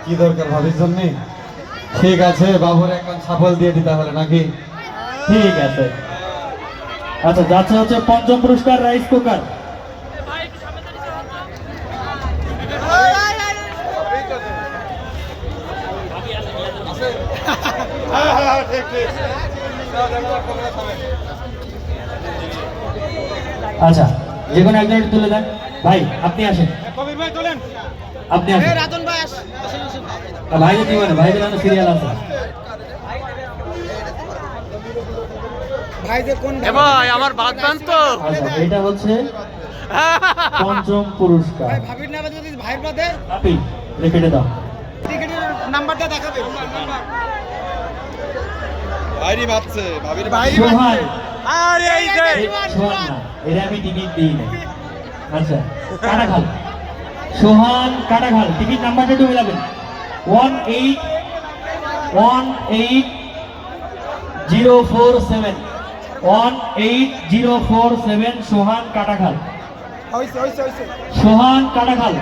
কি দরকার ভাবির জন্য? ঠিক আছে, বাবুর এখন সাফল দিয়ে দিতে হবে নাকি? ঠিক আছে। আচ্ছা, যাচ্ছে হচ্ছে পঞ্চম পুরস্কার রাইস কুকার। আচ্ছা, যে কোনো একজন তুলে দেন। ভাই আপনি আসেন, আপনি আসেন। ভাই দিবেন, ভাই দিবেন, সিরিয়াল আছে। ভাই আমার বাদ বান তো। আচ্ছা, এটা হচ্ছে পঞ্চম পুরস্কার। ভাবির নামে যদি ভাইয়ের বাদে আপনি লিখে দাও। টিকেটের নাম্বারটা দেখাবে। ভাইরি বাচ্চা, ভাবির ভাই। সোহান, আরে এই যে সোহান না, এটা আমি টিকিট দিই না। আচ্ছা, কাটাখাল, সোহান কাটাখাল, টিকিট নাম্বারটা একটু মিলাবেন। 18047, 18047, সোহান কাটাখাল, হইছে হইছে হইছে। সোহান কাটাখাল।